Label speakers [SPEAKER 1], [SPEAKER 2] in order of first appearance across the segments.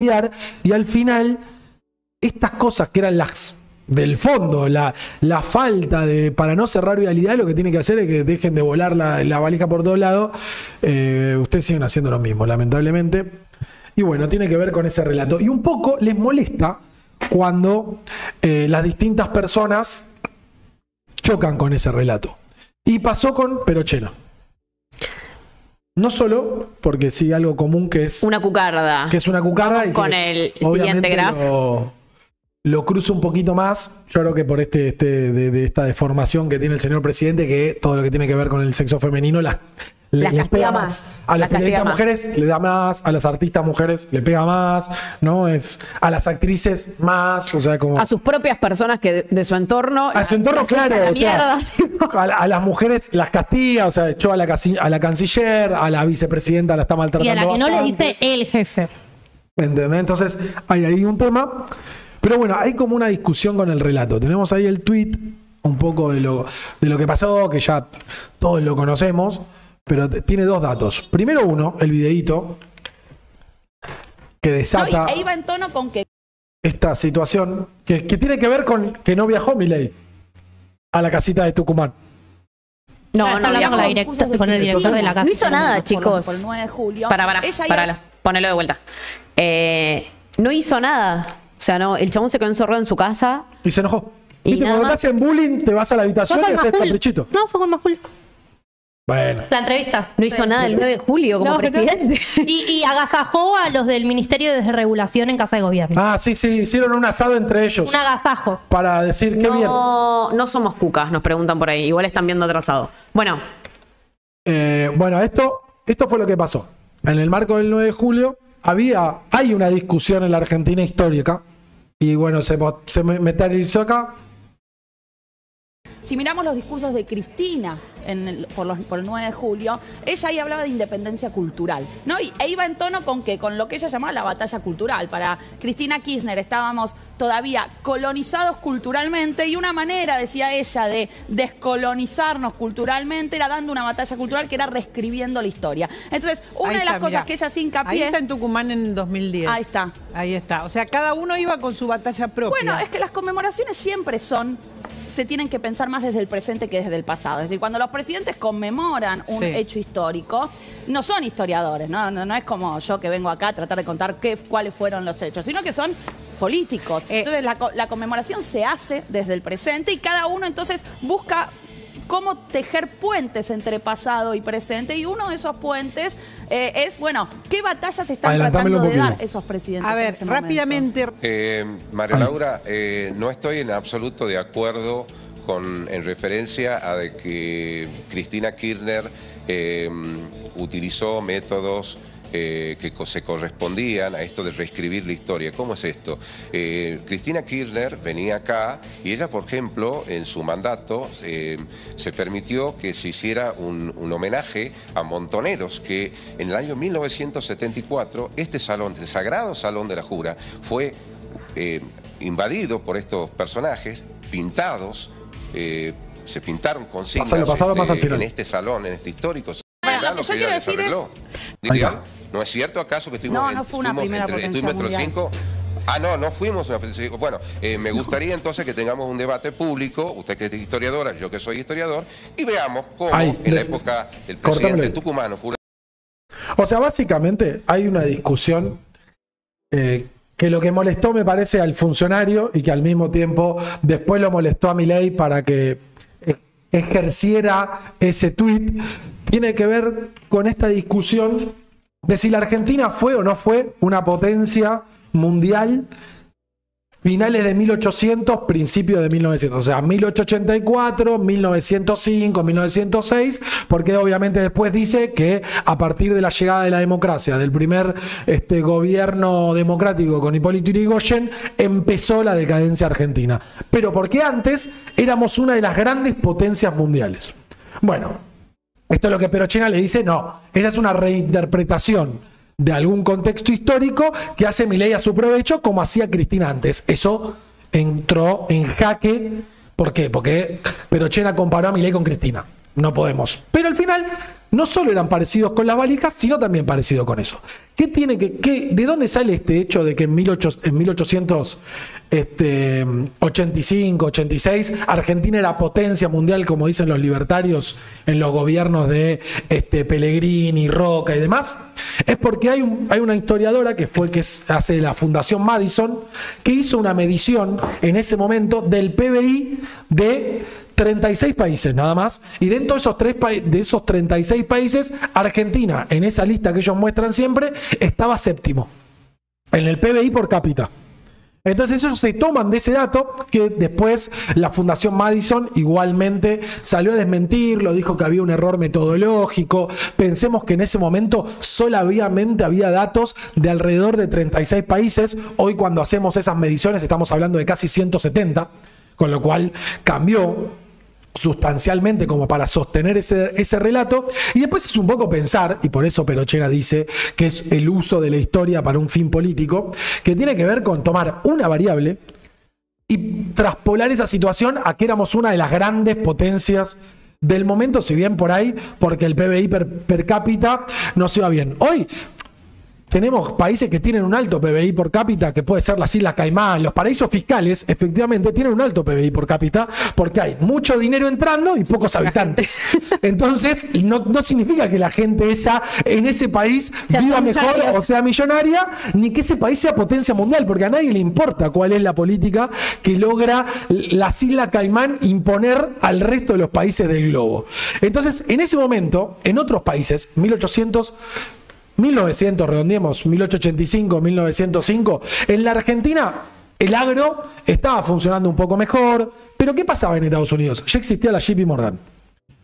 [SPEAKER 1] y al final estas cosas que eran las del fondo, la falta de, para no cerrar vialidad, lo que tiene que hacer es que dejen de volar la valija por todos lados. Ustedes siguen haciendo lo mismo, lamentablemente. Y bueno, tiene que ver con ese relato. Y un poco les molesta cuando las distintas personas chocan con ese relato. Y pasó con Perochena. No solo porque sí algo común que es
[SPEAKER 2] una cucarda.
[SPEAKER 1] Que es una cucarda y
[SPEAKER 2] con
[SPEAKER 1] que
[SPEAKER 2] el siguiente grafo.
[SPEAKER 1] Lo cruzo un poquito más. Yo creo que por de esta deformación que tiene el señor presidente, que todo lo que tiene que ver con el sexo femenino les pega más. A las periodistas mujeres le da más, a las artistas mujeres le pega más, ¿no? A las actrices más, o sea, como
[SPEAKER 2] a sus propias personas que de su entorno.
[SPEAKER 1] A su entorno, claro. O sea, a las mujeres las castiga, o sea, echó a la canciller, a la vicepresidenta la está maltratando.
[SPEAKER 3] Y a la que no le dice el jefe.
[SPEAKER 1] ¿Entendés? Entonces, hay ahí un tema. Pero bueno, hay como una discusión con el relato. Tenemos ahí el tweet, un poco de lo que pasó, que ya todos lo conocemos, pero tiene dos datos. Primero uno, el videíto, que desata
[SPEAKER 4] no, iba en tono con que
[SPEAKER 1] esta situación, que tiene que ver con que no viajó Milei a la casita de Tucumán.
[SPEAKER 2] No
[SPEAKER 3] viajó con el director de la casa.
[SPEAKER 2] No hizo nada, chicos.
[SPEAKER 4] Por el 9 de julio.
[SPEAKER 2] Ponelo de vuelta. No hizo nada. O sea, no, el chabón se quedó encerrado en su casa.
[SPEAKER 1] Y se enojó. ¿Viste? Cuando te hacen bullying, te vas a la habitación y haces caprichito.
[SPEAKER 3] No, fue con Majul.
[SPEAKER 1] Bueno.
[SPEAKER 3] La entrevista.
[SPEAKER 2] No hizo nada el 9 de julio como presidente.
[SPEAKER 3] No. Y agasajó a los del Ministerio de Desregulación en Casa de Gobierno.
[SPEAKER 1] Ah, sí, hicieron un asado entre ellos.
[SPEAKER 3] Un agasajo.
[SPEAKER 1] Para decir qué bien.
[SPEAKER 2] No somos cucas, nos preguntan por ahí. Igual están viendo atrasado. Bueno.
[SPEAKER 1] Bueno, esto fue lo que pasó. En el marco del 9 de julio hay una discusión en la Argentina histórica. Y bueno, se materializó acá.
[SPEAKER 4] Si miramos los discursos de Cristina por el 9 de julio, ella ahí hablaba de independencia cultural, ¿no? E iba en tono con lo que ella llamaba la batalla cultural. Para Cristina Kirchner estábamos todavía colonizados culturalmente y una manera, decía ella, de descolonizarnos culturalmente era dando una batalla cultural que era reescribiendo la historia. Entonces, una de las cosas que ella se hincapié...
[SPEAKER 5] Ahí está en Tucumán en el 2010.
[SPEAKER 4] Ahí está.
[SPEAKER 5] Ahí está. O sea, cada uno iba con su batalla propia.
[SPEAKER 4] Bueno, es que las conmemoraciones siempre se tienen que pensar más desde el presente que desde el pasado. Es decir, cuando los presidentes conmemoran un hecho histórico, no son historiadores, no es como yo que vengo acá a tratar de contar cuáles fueron los hechos, sino que son políticos. Entonces la conmemoración se hace desde el presente y cada uno entonces busca cómo tejer puentes entre pasado y presente, y uno de esos puentes es, bueno, ¿qué batallas están tratando de dar esos presidentes?
[SPEAKER 5] A ver, rápidamente.
[SPEAKER 6] María Laura, no estoy en absoluto de acuerdo en referencia a de que Cristina Kirchner utilizó métodos que se correspondían a esto de reescribir la historia. ¿Cómo es esto? Cristina Kirchner venía acá y ella, por ejemplo, en su mandato se permitió que se hiciera un homenaje a montoneros, que en el año 1974 este salón, el Sagrado Salón de la Jura, fue invadido por estos personajes pintados, se pintaron consignas en este salón, en este histórico.
[SPEAKER 4] Bueno, lo que yo quiero decir es...
[SPEAKER 6] ¿No es cierto acaso que estuvimos
[SPEAKER 4] no fue una primera potencia mundial?
[SPEAKER 6] No fuimos una potencia. Bueno, me gustaría entonces que tengamos un debate público, usted que es historiadora, yo que soy historiador, y veamos cómo en la época del presidente tucumano...
[SPEAKER 1] O sea, básicamente hay una discusión que lo que molestó, me parece, al funcionario y que al mismo tiempo después lo molestó a Milei para que ejerciera ese tuit, tiene que ver con esta discusión de si la Argentina fue o no fue una potencia mundial finales de 1800, principios de 1900, o sea, 1884, 1905, 1906, porque obviamente después dice que a partir de la llegada de la democracia, del primer gobierno democrático con Hipólito Yrigoyen, empezó la decadencia argentina. Pero porque antes éramos una de las grandes potencias mundiales. Bueno, esto es lo que Perochena le dice, no, esa es una reinterpretación de algún contexto histórico que hace Milei a su provecho, como hacía Cristina antes. Eso entró en jaque. ¿Por qué? Porque Perochena comparó a Milei con Cristina. No podemos. Pero al final no solo eran parecidos con las valijas, sino también parecidos con eso. ¿De dónde sale este hecho de que en 1885, 86, Argentina era potencia mundial, como dicen los libertarios en los gobiernos de Pellegrini, Roca y demás? Es porque hay una historiadora que hace la Fundación Madison, que hizo una medición en ese momento del PBI de 36 países nada más, y dentro de esos 36 países, Argentina, en esa lista que ellos muestran siempre, estaba séptimo en el PBI por cápita. Entonces ellos se toman de ese dato, que después la Fundación Madison igualmente salió a desmentirlo, dijo que había un error metodológico. Pensemos que en ese momento solamente había datos de alrededor de 36 países. Hoy, cuando hacemos esas mediciones, estamos hablando de casi 170, con lo cual cambió sustancialmente como para sostener ese relato. Y después es un poco pensar, y por eso Perochena dice que es el uso de la historia para un fin político, que tiene que ver con tomar una variable y traspolar esa situación a que éramos una de las grandes potencias del momento, si bien por ahí, porque el PBI per cápita no se iba bien. Hoy tenemos países que tienen un alto PBI por cápita, que puede ser las Islas Caimán. Los paraísos fiscales, efectivamente, tienen un alto PBI por cápita porque hay mucho dinero entrando y pocos habitantes. Entonces, no significa que la gente esa en ese país viva mejor o sea millonaria, ni que ese país sea potencia mundial, porque a nadie le importa cuál es la política que logra las Islas Caimán imponer al resto de los países del globo. Entonces, en ese momento, en otros países, 1900, redondeemos, 1885, 1905, en la Argentina el agro estaba funcionando un poco mejor, pero ¿qué pasaba en Estados Unidos? Ya existía la JP Morgan,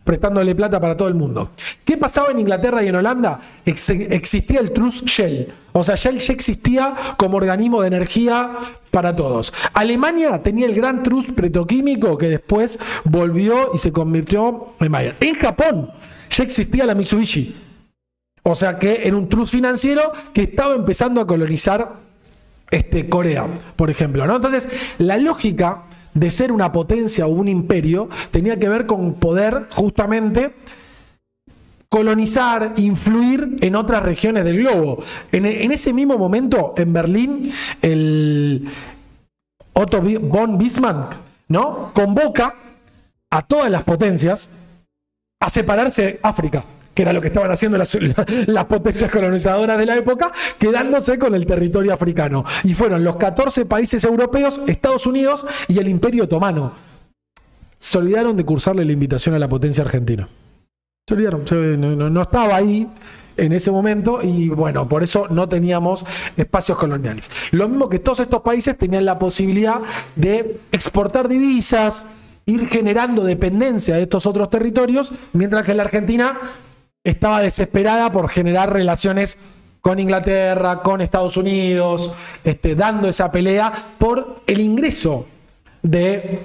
[SPEAKER 1] prestándole plata para todo el mundo. ¿Qué pasaba en Inglaterra y en Holanda? Existía el Trust Shell, o sea, Shell ya existía como organismo de energía para todos. Alemania tenía el gran trust petroquímico que después volvió y se convirtió en Mayer. En Japón ya existía la Mitsubishi. O sea que era un trust financiero que estaba empezando a colonizar Corea, por ejemplo, ¿no? Entonces, la lógica de ser una potencia o un imperio tenía que ver con poder justamente colonizar, influir en otras regiones del globo. En ese mismo momento, en Berlín, el Otto von Bismarck, ¿no?, convoca a todas las potencias a separarse África, que era lo que estaban haciendo las potencias colonizadoras de la época, quedándose con el territorio africano. Y fueron los 14 países europeos, Estados Unidos y el Imperio Otomano. Se olvidaron de cursarle la invitación a la potencia argentina. Se olvidaron, no estaba ahí en ese momento, y bueno, por eso no teníamos espacios coloniales. Lo mismo que todos estos países tenían la posibilidad de exportar divisas, ir generando dependencia de estos otros territorios, mientras que la Argentina estaba desesperada por generar relaciones con Inglaterra, con Estados Unidos, dando esa pelea por el ingreso de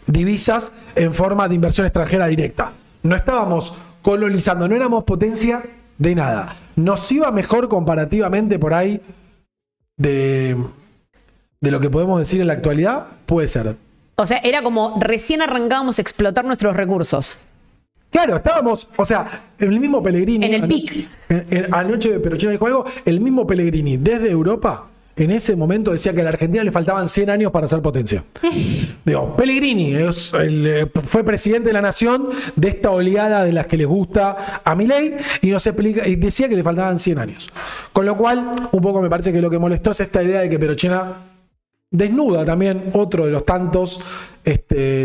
[SPEAKER 1] divisas en forma de inversión extranjera directa. No estábamos colonizando, no éramos potencia de nada. Nos iba mejor comparativamente por ahí de lo que podemos decir en la actualidad, puede ser.
[SPEAKER 2] O sea, era como recién arrancábamos a explotar nuestros recursos.
[SPEAKER 1] Claro, estábamos, o sea, el mismo Pellegrini.
[SPEAKER 2] En el pic.
[SPEAKER 1] Anoche Perochena dijo algo, el mismo Pellegrini desde Europa, en ese momento decía que a la Argentina le faltaban 100 años para ser potencia. Digo, Pellegrini fue presidente de la nación de esta oleada de las que les gusta a Milei, y decía que le faltaban 100 años. Con lo cual, un poco me parece que lo que molestó es esta idea de que Perochena desnuda también otro de los tantos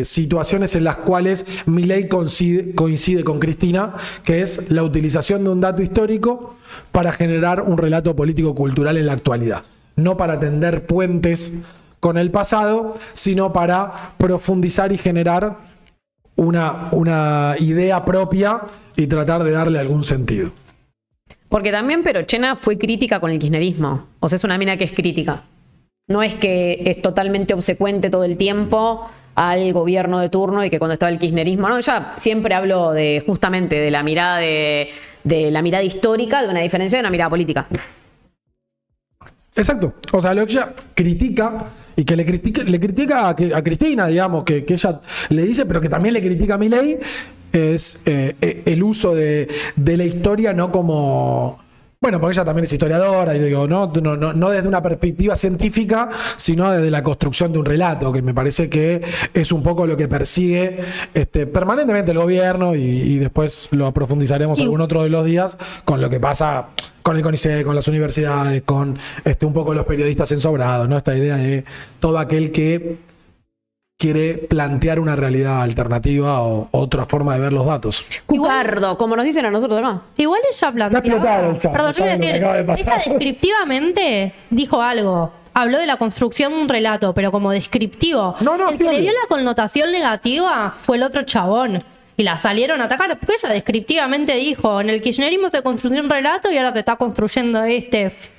[SPEAKER 1] situaciones en las cuales Milei coincide con Cristina, que es la utilización de un dato histórico para generar un relato político-cultural en la actualidad. No para tender puentes con el pasado, sino para profundizar y generar una idea propia y tratar de darle algún sentido.
[SPEAKER 2] Porque también Perochena fue crítica con el kirchnerismo. O sea, es una mina que es crítica. No es que es totalmente obsecuente todo el tiempo al gobierno de turno y que cuando estaba el kirchnerismo, no, ella siempre habló de justamente de la mirada de la mirada histórica, de una diferencia de una mirada política.
[SPEAKER 1] Exacto. O sea, lo que ella critica y que le critica a Cristina, digamos, que ella le dice, pero que también le critica a Milei, es el uso de la historia no como... Bueno, porque ella también es historiadora, y digo, no desde una perspectiva científica, sino desde la construcción de un relato, que me parece que es un poco lo que persigue permanentemente el gobierno, y después lo profundizaremos algún otro de los días con lo que pasa con el CONICET, con las universidades, con un poco los periodistas ensobrados, ¿no? Esta idea de todo aquel que quiere plantear una realidad alternativa o otra forma de ver los datos.
[SPEAKER 2] Cucardo, como nos dicen a nosotros acá.
[SPEAKER 3] Igual ella planteaba...
[SPEAKER 1] Está explotado el chat,
[SPEAKER 3] Perdón,
[SPEAKER 1] no saben lo que acaba de pasar.
[SPEAKER 3] ella descriptivamente dijo algo. Habló de la construcción de un relato, pero como descriptivo. El que le dio la connotación negativa fue el otro chabón. Y la salieron a atacar, porque ella descriptivamente dijo, en el kirchnerismo se construyó un relato y ahora se está construyendo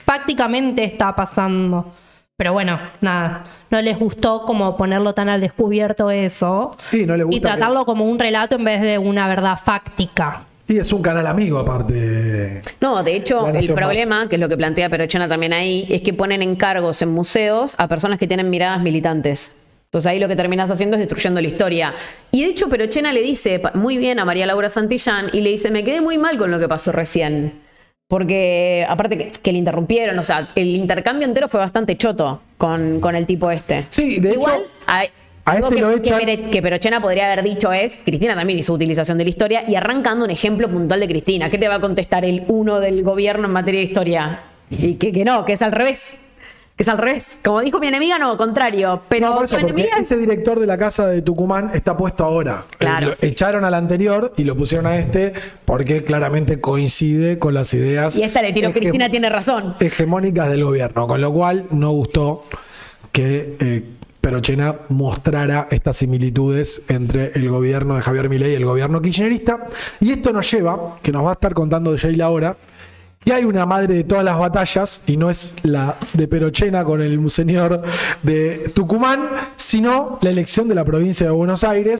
[SPEAKER 3] Prácticamente está pasando. Pero bueno, nada, no les gustó como ponerlo tan al descubierto eso.
[SPEAKER 1] Sí, no le gusta
[SPEAKER 3] y tratarlo como un relato en vez de una verdad fáctica.
[SPEAKER 1] Y es un canal amigo, aparte.
[SPEAKER 2] No, de hecho, el problema, que es lo que plantea Perochena también ahí, es que ponen encargos en museos a personas que tienen miradas militantes. Entonces ahí lo que terminas haciendo es destruyendo la historia. Y de hecho Perochena le dice muy bien a María Laura Santillán y le dice, me quedé muy mal con lo que pasó recién. Porque aparte que le interrumpieron, o sea, el intercambio entero fue bastante choto con el tipo este.
[SPEAKER 1] Sí, de
[SPEAKER 2] igual,
[SPEAKER 1] hecho, algo
[SPEAKER 2] que Perochena podría haber dicho es, Cristina también hizo utilización de la historia, y arrancando un ejemplo puntual de Cristina. ¿Qué te va a contestar el uno del gobierno en materia de historia? Y que no, que es al revés. Que es al revés. Como dijo mi enemiga, no, contrario. Pero
[SPEAKER 1] no, por eso, porque ese director de la casa de Tucumán está puesto ahora.
[SPEAKER 2] Claro.
[SPEAKER 1] Echaron al anterior y lo pusieron a porque claramente coincide con las ideas.
[SPEAKER 2] Y esta le tiró, Cristina tiene razón.
[SPEAKER 1] Hegemónicas del gobierno. Con lo cual no gustó que Perochena mostrara estas similitudes entre el gobierno de Javier Milei y el gobierno kirchnerista. Y esto nos lleva, que nos va a estar contando Sheila ahora, que hay una madre de todas las batallas, y no es la de Perochena con el señor de Tucumán, sino la elección de la provincia de Buenos Aires.